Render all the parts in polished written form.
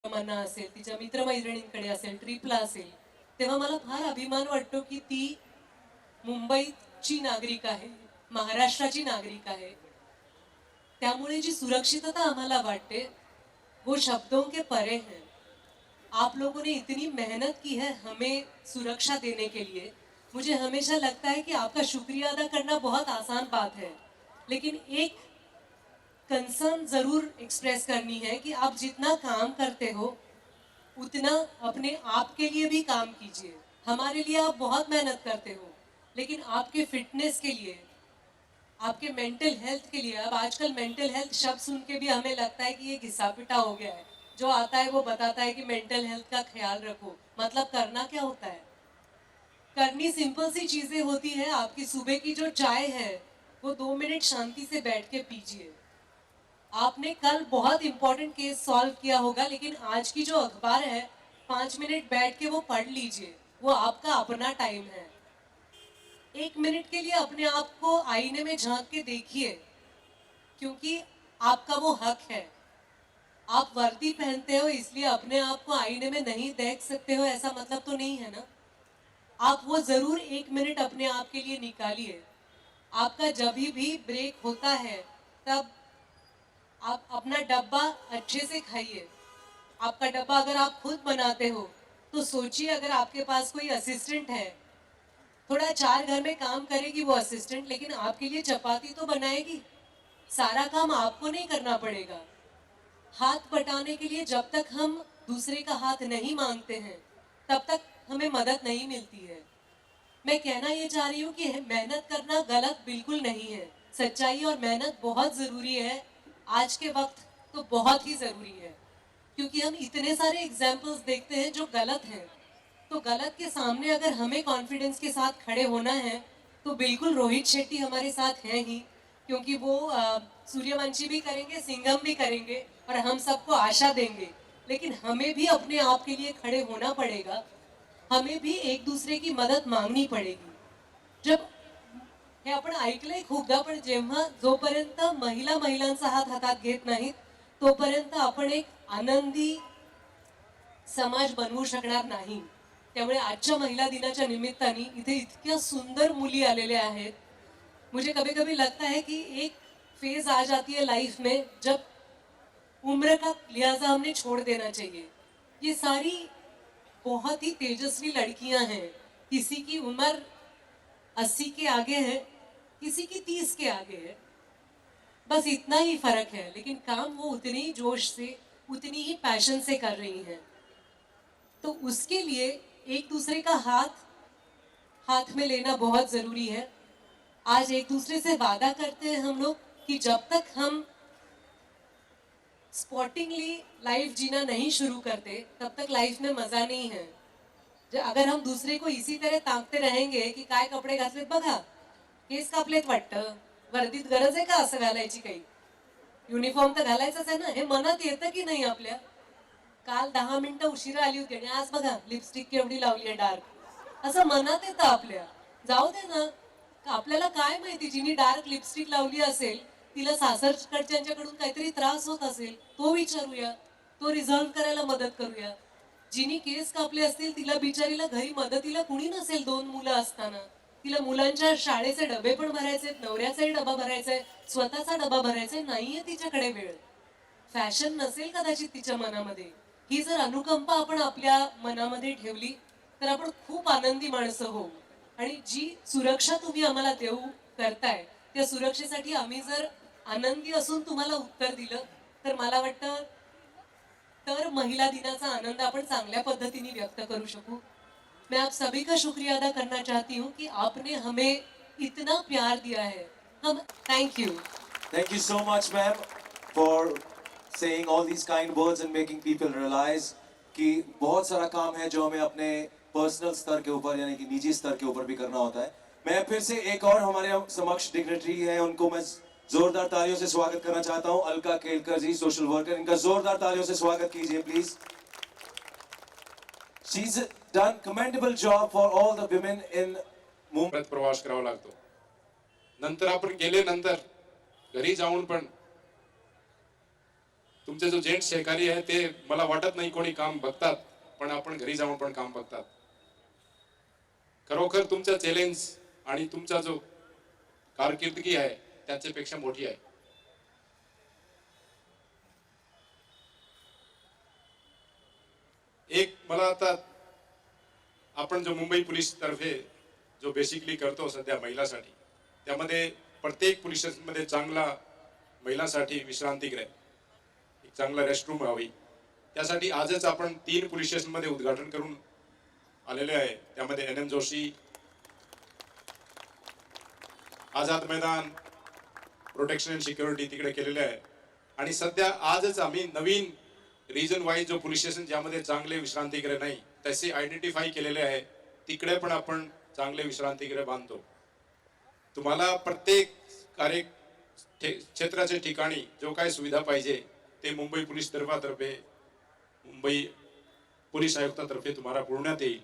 मना असेल, तिच्या मित्रमैत्रिणींकडे असेल, ट्रिपला असेल, तेव्हा मला फार अभिमान वाटतो की ती मुंबईची नागरिक आहे, महाराष्ट्राची नागरिक आहे. त्यामुळे जी सुरक्षितता आम्हाला वाटते वो शब्दों के परे है. आप लोगों ने इतनी मेहनत की है हमें सुरक्षा देने के लिए. मुझे हमेशा लगता है कि आपका शुक्रिया अदा करना बहुत आसान बात है, लेकिन एक कंसर्न जरूर एक्सप्रेस करनी है कि आप जितना काम करते हो उतना अपने आप के लिए भी काम कीजिए. हमारे लिए आप बहुत मेहनत करते हो, लेकिन आपके फिटनेस के लिए, आपके मेंटल हेल्थ के लिए. अब आजकल मेंटल हेल्थ शब्द सुन के भी हमें लगता है कि ये घिसा पिटा हो गया है. जो आता है वो बताता है कि मेंटल हेल्थ का ख्याल रखो. मतलब करना क्या होता है? करनी सिंपल सी चीजें होती है. आपकी सुबह की जो चाय है वो 2 मिनट शांति से बैठ के पीजिए. आपने कल बहुत इंपॉर्टेंट केस सॉल्व किया होगा, लेकिन आज की जो अखबार है 5 मिनट बैठ के वो पढ़ लीजिए. वो आपका अपना टाइम है. 1 मिनट के लिए अपने आप को आईने में झांक के देखिए, क्योंकि आपका वो हक है. आप वर्दी पहनते हो इसलिए अपने आप को आईने में नहीं देख सकते हो ऐसा मतलब तो नहीं है ना. आप वो जरूर 1 मिनट अपने आप के लिए निकालिए. आपका जब भी ब्रेक होता है तब आप अपना डब्बा अच्छे से खाइए. आपका डब्बा अगर आप खुद बनाते हो तो सोचिए, अगर आपके पास कोई असिस्टेंट है, थोड़ा चार घर में काम करेगी वो असिस्टेंट, लेकिन आपके लिए चपाती तो बनाएगी. सारा काम आपको नहीं करना पड़ेगा. हाथ बटाने के लिए जब तक हम दूसरे का हाथ नहीं मांगते हैं तब तक हमें मदद नहीं मिलती है. मैं कहना ये चाह रही हूँ कि मेहनत करना गलत बिल्कुल नहीं है. सच्चाई और मेहनत बहुत जरूरी है. आज के वक्त तो बहुत ही जरूरी है, क्योंकि हम इतने सारे एग्जाम्पल्स देखते हैं जो गलत हैं. तो गलत के सामने अगर हमें कॉन्फिडेंस के साथ खड़े होना है तो बिल्कुल रोहित शेट्टी हमारे साथ हैं ही, क्योंकि वो सूर्यवंशी भी करेंगे, सिंघम भी करेंगे और हम सबको आशा देंगे. लेकिन हमें भी अपने आप के लिए खड़े होना पड़ेगा. हमें भी एक दूसरे की मदद मागणी पडेगी. जब हे आपण ऐकलंय खूपदा, पण जेव्हा जोपर्यंत महिला महिलांचा हात हातात घेत नाहीत तोपर्यंत आपण एक आनंदी समाज बनवू शकणार नाही. त्यामुळे आजच्या महिला दिनाच्या निमित्ताने इथे इतक्या सुंदर मुली आलेल्या आहेत. मुझे कभी कभी लगता है कि एक फेज आ जाती है लाइफ में जब उम्र का लिहाजा हमने छोड़ देना चाहिए. ये सारी बहुत ही तेजस्वी लड़कियां हैं. किसी की उम्र 80 के आगे है, किसी की 30 के आगे है. बस इतना ही फर्क है, लेकिन काम वो उतनी ही जोश से, उतनी ही पैशन से कर रही हैं. तो उसके लिए एक दूसरे का हाथ हाथ में लेना बहुत जरूरी है. आज एक दूसरे से वादा करते हैं हम लोग कि जब तक हम स्पॉटिंगली लाइफ जीना नहीं शुरू करते तब तक लाइफ में मजा नहीं है. अगर हम दूसरे को इसी तरह ताकते रहेंगे की काय कपडे घातलेत बघा, केस कापलेत वाटतं, वर्दीत गरज आहे का असं घालायची काही, युनिफॉर्म तर घालायचंच आहे ना, हे मनात येतं की नाही आपल्या. काल 10 मिनिटं उशिरा आली होती आणि आज बघा लिपस्टिक केवढी लावली आहे डार्क, असं मनात येतं आपल्या. जाऊ दे ना, आपल्याला काय माहिती जिनी डार्क लिपस्टिक लावली असेल तिला सासरकडच्यांच्याकडून काहीतरी त्रास होत असेल, तो विचारूया, तो रिझॉल्व्ह करायला मदत करूया. जिनी केस कापले असतील तिला बिचारीला घरी मदतीला कुणी नसेल, 2 मुलं असताना तिला मुलांच्या शाळेचे डबे पण भरायचे, नवऱ्याचाही डबा भरायचा आहे, स्वतःचा डबा भरायचा आहे, नाहीये तिच्याकडे वेळ. फॅशन नसेल कदाचित तिच्या मनामध्ये. ही जर अनुकंपा आपण आपल्या मनामध्ये ठेवली तर आपण खूप आनंदी माणसं होऊ. आणि जी सुरक्षा तुम्ही आम्हाला देऊ करताय त्या सुरक्षेसाठी आम्ही जर आनंदी असून तुम्हाला उत्तर दिलं तर मला वाटतं तर महिला दिनाचा आनंद आपण चांगल्या पद्धतीने व्यक्त करू शकू. मैं आप सभी का शुक्रिया अदा करना चाहती हूँ कि आपने हमें इतना प्यार दिया है. हम thank you. Thank you so much, ma'am, for saying all these kind words and making people realize कि बहुत सारा काम है जो हमें अपने पर्सनल स्तर के ऊपर यानी कि निजी स्तर के ऊपर भी करना होता है. मैं फिर से एक और हमारे समक्ष डिग्नेटरी है, उनको मैं जोरदार तालियों से स्वागत करना चाहता हूं. अलका केलकर जी, सोशल वर्कर, इनका जोरदार तालियों से स्वागत कीजिए please. She's done commendable job for all the women in Mumbai. प्रवास करावा लागतो. नंतर आपण गेले, नंतर घरी जाऊन पण तुमचे जो जेंट्स सहकारी आहे ते मला वाटत नाही कोणी काम बघतात, पण आपण घरी जाऊन पण काम बघतात. खरोखर तुमचा चॅलेंज आणि तुमचा जो कारकिर्दगी आहे त्याच्यापेक्षा मोठी आहे. एक मला आता आपण जो मुंबई पोलीस तर्फे जो बेसिकली करतो सध्या महिलांसाठी, त्यामध्ये प्रत्येक पोलीस स्टेशनमध्ये चांगला महिलांसाठी विश्रांतीगृह, एक चांगला रेस्टरूम हवी. त्यासाठी आजच आपण 3 पोलीस स्टेशनमध्ये उद्घाटन करून आलेले आहे. त्यामध्ये NM Joshi, Azad Maidan, protection and security तिकडे केलेले आहे. आणि सध्या आजच आम्ही नवीन रिजन वाईज जो पोलीस स्टेशन ज्यामध्ये चांगले विश्रांतीगृह नाही तसे आयडेंटिफाय केलेले आहे, तिकडे पण आपण चांगले विश्रांतीगृह बांधतो. तुम्हाला प्रत्येक कार्य क्षेत्राच्या ठिकाणी जो काय सुविधा पाहिजे ते मुंबई पोलीस दर्भातर्फे, मुंबई पोलीस आयुक्तातर्फे तुम्हाला पुरवण्यात येईल.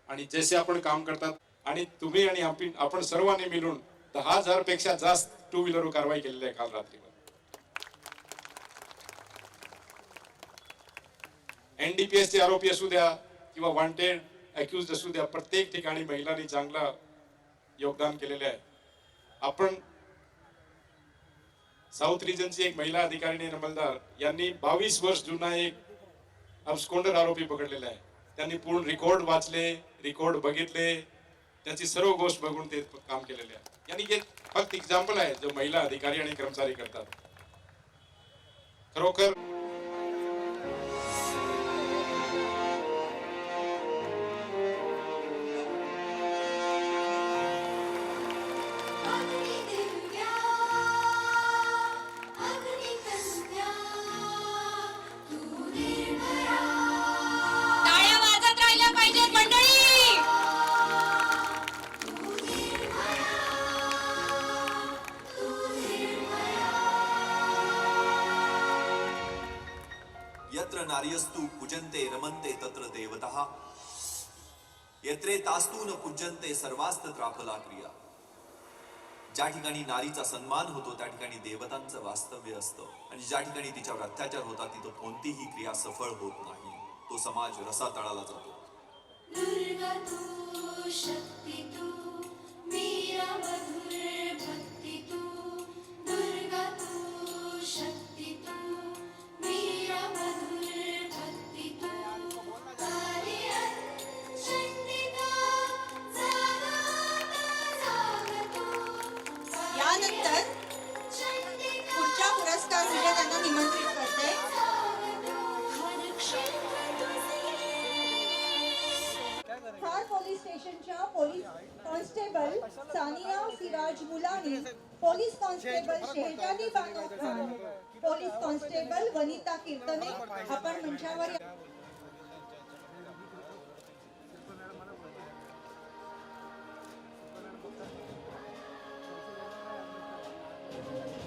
आणि जसे आपण काम करतात आणि तुम्ही आणि आपण सर्वांनी मिळून 10,000 पेक्षा जास्त 2 व्हीलर कारवाई केलेली आहे काल रात्री. NDPS चे आरोपी असू द्या किंवा वॉन्टेड अक्युज्ड असू द्या, प्रत्येक ठिकाणी महिलांनी चांगला योगदान केलेले आहे. आपण साऊथ रिजनची एक महिला अधिकारी अंमलदार यांनी 22 वर्ष जुना एक अब्सकॉन्डर आरोपी पकडलेला आहे. त्यांनी पूर्ण रेकॉर्ड वाचले, रेकॉर्ड बघितले, त्याची सर्व गोष्ट बघून ते काम केलेले आहे. यानी हे फक्त एक्झाम्पल आहे जो महिला अधिकारी आणि कर्मचारी करतात. खरोखर टाळ्या वाजत राहिल्या पाहिजेत मंडळी. यत्र नार्यस्तु पूजन्ते रमन्ते तत्र देवतः यत्रे तास्तु न पूजन्ते सर्वास्तत्राफला क्रिया. ज्या ठिकाणी नारीचा सन्मान होतो त्या ठिकाणी देवतांचं वास्तव्य असतं, आणि ज्या ठिकाणी तिच्यावर अत्याचार होतात तिथं कोणतीही क्रिया सफळ होत नाही. तो समाज रसातळाला जातो. दुर्गा तू शक्ती तू मीरा मधुर भक्ती तू. दुर्गा तू शक्ती तू मीरा मधुर भक्ती तू. कार्य चंडिका जागा तू. यानंतर पुढच्या पुरस्कार विजेत्यांना निमंत्रित करते. खार पोलीस स्टेशनच्या police constable Sania Siraj Mulani, police constable Shehzadi Bano Khan, police constable Vanita Kirtane आपण मंचावर या.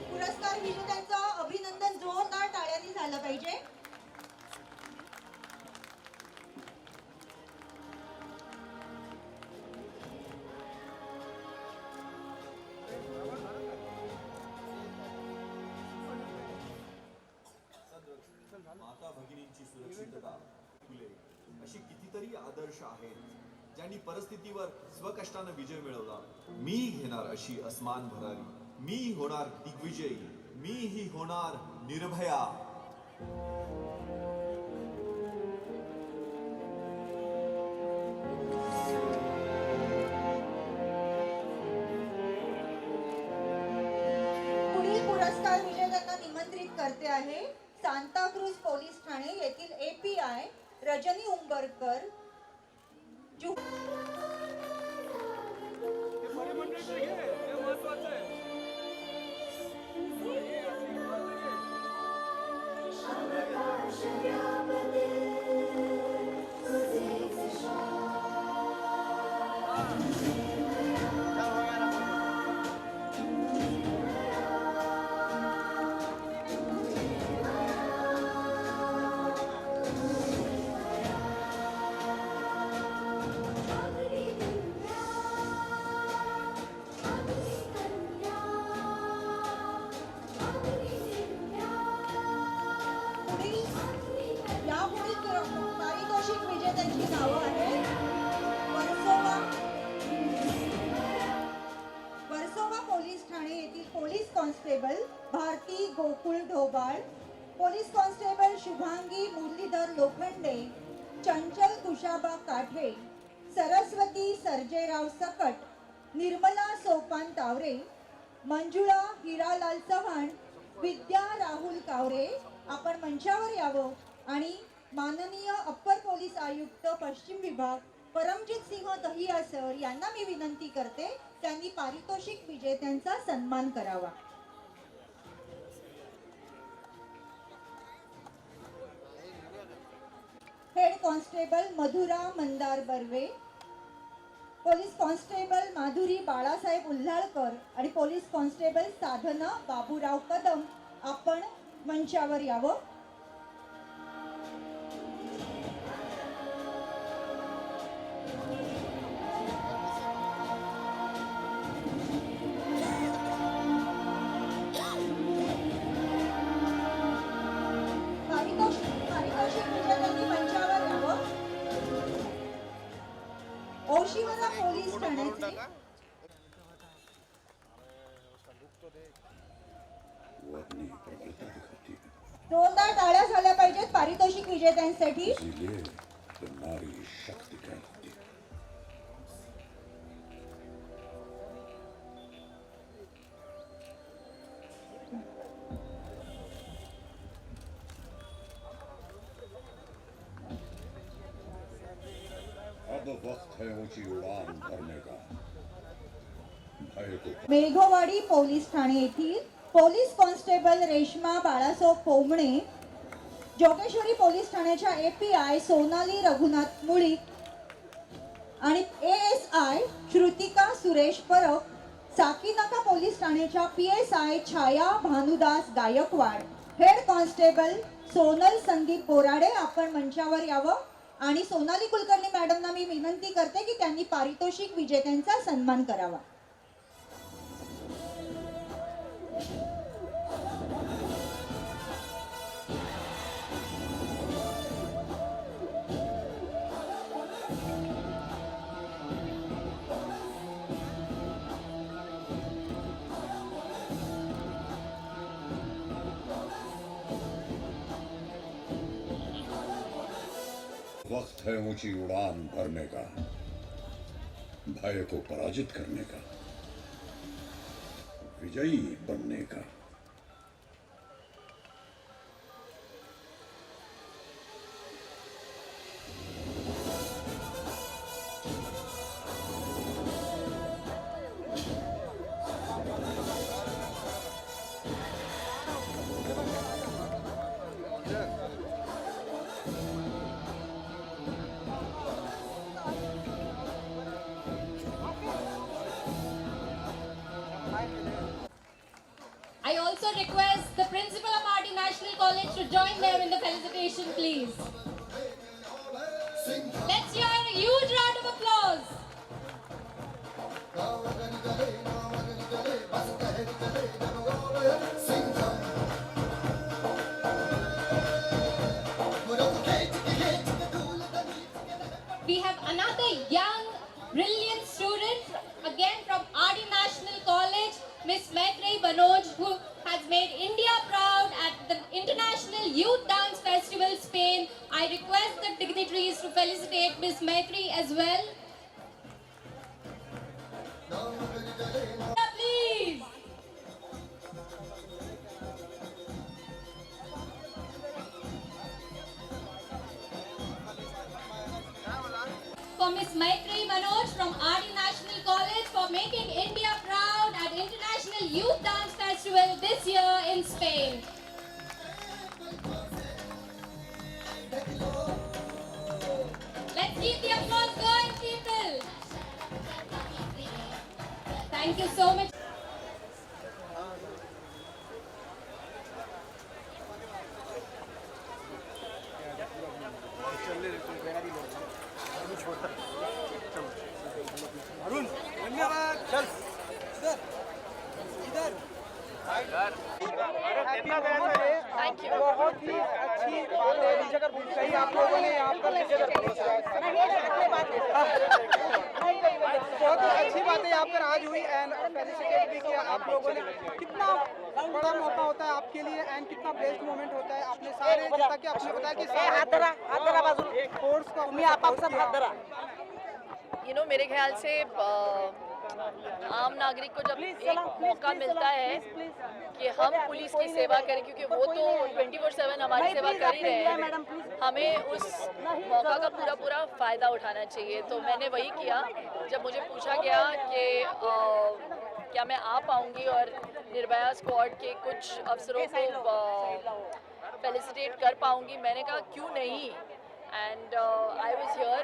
पुरस्कार विजेत्यांचं अभिनंदन जोरदार टाळ्यांनी झालं पाहिजे. माता भगिनींची सुरक्षितता, फुले अशी कितीतरी आदर्श आहेत ज्यांनी परिस्थितीवर स्वकष्टाने विजय मिळवला. मी घेणार अशी अस्मान भरारी, मी होणार दिग्विजयी, मी ही होणार निर्भया. पुढील पुरस्कार विजेत्यांना निमंत्रित करते आहे सांताक्रूज पोलीस ठाणे येथील API Rajani Umbarkar. Constable police constable Shubhangi Murlidhar Lokhande, Chanchal Kushaba काठे, Saraswati Sarjerao सकट, निर्मला सोपान तावरे, मंजुळा हिरालाल चव्हाण, विद्या राहुल कावरे आपण मंचावर यावं आणि माननीय अप्पर पोलीस आयुक्त पश्चिम विभाग परमजित सिंह दहिया सर यांना मी विनंती करते त्यांनी पारितोषिक विजेत्यांचा सन्मान करावा. Head constable Madhura Mandar Barve, police constable Madhuri Balasaheb Ulhalkar आणि पोलीस कॉन्स्टेबल साधना बाबूराव कदम आपण मंचावर यावं. पारितोषिक विजेत्यांनी मंचावर यावं. ओशिवरा पोलीस ठाण्याचे जोरदार टाळ्या झाल्या पाहिजेत पारितोषिक विजेत्यांसाठी. अब वक्त है ऊंची उड़ान भरने का. भय को मेघवाडी पोलीस ठाणे येथील police constable Reshma Balasaheb Pomane, Jogeshwari police ठाण्याच्या API सोनाली रघुनाथ मुळीक आणि ASI श्रुतिका सुरेश परब, साकीनाका पोलीस ठाण्याच्या PSI Chhaya Bhanudas Gaikwad, head constable Sonal Sandeep Borade आपण मंचावर यावं आणि सोनाली कुलकर्णी मॅडमना मी विनंती करते की त्यांनी पारितोषिक विजेत्यांचा सन्मान करावा. वक्त है ऊंची उड़ान भरने का, भय को पराजित करने का, विजयी बनने का. I also request the principal of RD National College to join them in the felicitation, please. Let's hear a huge round of applause. We have another young, brilliant student, again from RD National College, Miss Maitreyi Manoj, who has made India proud at the International Youth Dance Festival, Spain. I request the dignitaries to felicitate Miss Maitreyi as well. Please. For Miss Maitreyi Manoj from RD National College for making India proud at International Youth Dance Festival this year in Spain. Let's keep the applause going, people. Thank you so much. Arun धन्यवाद. चल इधर इधर. बहुत ही अच्छी बात है. सही आप लोगों ने यहाँ पर बहुत ही अच्छी बात है यहाँ पर आज हुई एंड फेलिसिटेट भी किया आप लोगों ने. कितना बड़ा मौका होता है आपके आपके लिए एंड कितना बेस्ट मोमेंट होता है? आपने सारे, जैसा कि आपने बताया कि सारे फोर्स को मेरे ख्याल से आम नागरिक को जब एक मौका मिलता है कि हम पुलिस की सेवा करें, क्योंकि वो तो 24/7 हमारी सेवा कर ही रहे हैं, हमें उस मौका का पूरा फ़ायदा उठाना चाहिए। तो मैंने वही किया जब मुझे पूछा गया कि क्या मैं आ पाऊँगी और निर्भया स्क्वाड के कुछ अफसरों को फेलिसिटेट कर पाऊँगी। मैंने कहा क्यों नहीं, and I was here.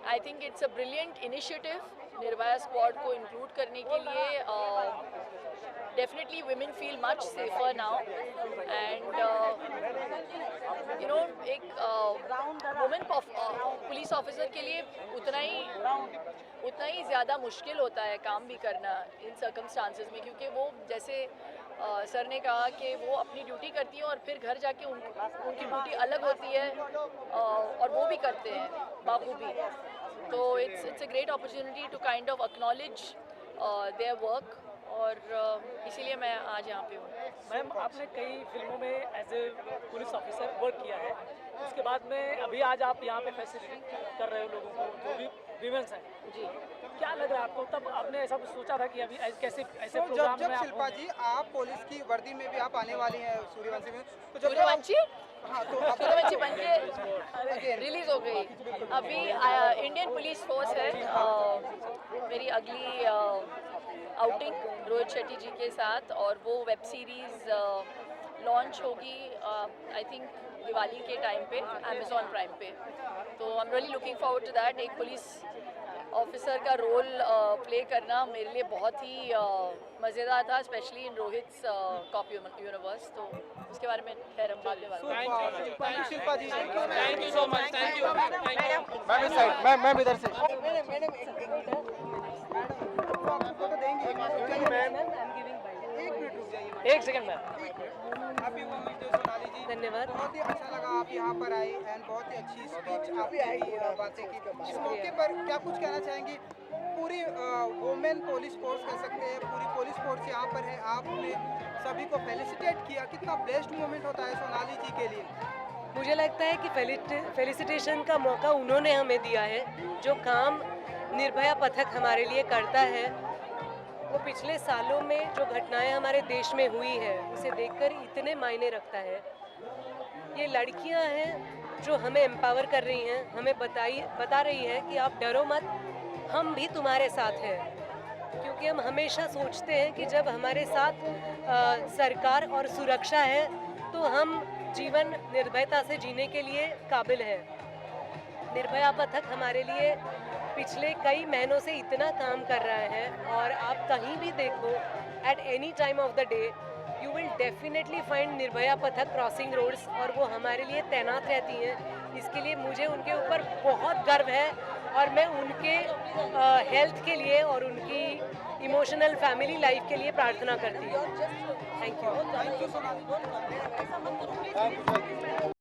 I think it's a brilliant initiative Nirbhaya squad को इंक्लूड करने के लिए। Definitely women feel much safer now, and एक वुमेन पुलिस ऑफिसर के लिए उतना ही ज़्यादा मुश्किल होता है काम भी करना इन सर्कमस्टांसेस में, क्योंकि वो जैसे सर ने कहा कि वो अपनी ड्यूटी करती हैं और फिर घर जाके उनकी ड्यूटी अलग होती है और वो भी करते हैं बाखूबी। तो it's a great opportunity to kind of acknowledge their work, और इसीलिए मैं आज यहाँ पे हूँ। मैम, आपने कई फिल्मों में as a police officer work किया है, उसके बाद में अभी आज आप यहाँ पे फैसिलिटी कर रहे हो लोगों को जो भी विमेंस हैं जी। क्या लग रहा है आपको? तब आपने ऐसा कुछ सोचा था कि अभी कैसे ऐसे तो प्रोग्राम जब में आप शिल्पा जी आप पुलिस की वर्दी में भी आप आने वाली हैं सूर्यवंशी में, तो जब सूर्यवंशी हाँ तो आप सूर्यवंशी बन के रिलीज हो गई। अभी इंडियन पुलिस फोर्स है मेरी अगली आउटिंग रोहित शेट्टी जी के साथ, और वो वेब सीरीज़ लॉन्च होगी आई थिंक दिवाली के टाइम पे अमेज़ॉन प्राइम पे। तो I am really looking forward to that. एक पुलिस ऑफिसर का रोल प्ले करना मेरे लिए बहुत ही मज़ेदार था, specially in Rohit's cop universe. तो उसके बारे में खैर हम बाद में बात करेंगे। Shilpa ji thank you so much. Thank you ma'am इस साइड, मैम इधर से फोटो देंगे मैम। एक मिनट रुक जाइए, एक second ma'am. Happy women's day Sonali ji. धन्यवाद। बहुत ही अच्छा लगा आप यहाँ पर आए एंड बहुत ही अच्छी स्पीच आपने बातें की। इस मौके पर क्या कुछ कहना चाहेंगी? पूरी वुमेन पुलिस फोर्स कह सकते हैं, पूरी पुलिस फोर्स यहाँ पर है, आपने सभी को फेलिसिटेट किया, कितना बेस्ट मोमेंट होता है सोनाली जी के लिए? मुझे लगता है कि फेलिसिटेशन का मौका उन्होंने हमें दिया है। जो काम निर्भया पथक हमारे लिए करता है, वो पिछले सालों में जो घटनाएं हमारे देश में हुई है उसे देखकर इतने मायने रखता है। ये लड़कियां हैं जो हमें एम्पावर कर रही हैं, हमें बता रही हैं कि आप डरो मत, हम भी तुम्हारे साथ हैं। क्योंकि हम हमेशा सोचते हैं कि जब हमारे साथ सरकार और सुरक्षा है तो हम जीवन निर्भयता से जीने के लिए काबिल हैं। निर्भया पथक हमारे लिए पिछले कई महीनों से इतना काम कर रहा है, और आप कहीं भी देखो at any time of the day you will definitely find Nirbhaya पथक क्रॉसिंग रोड्स, और वो हमारे लिए तैनात रहती हैं। इसके लिए मुझे उनके ऊपर बहुत गर्व है, और मैं उनके हेल्थ के लिए और उनकी इमोशनल फैमिली लाइफ के लिए प्रार्थना करती हूँ। Thank you.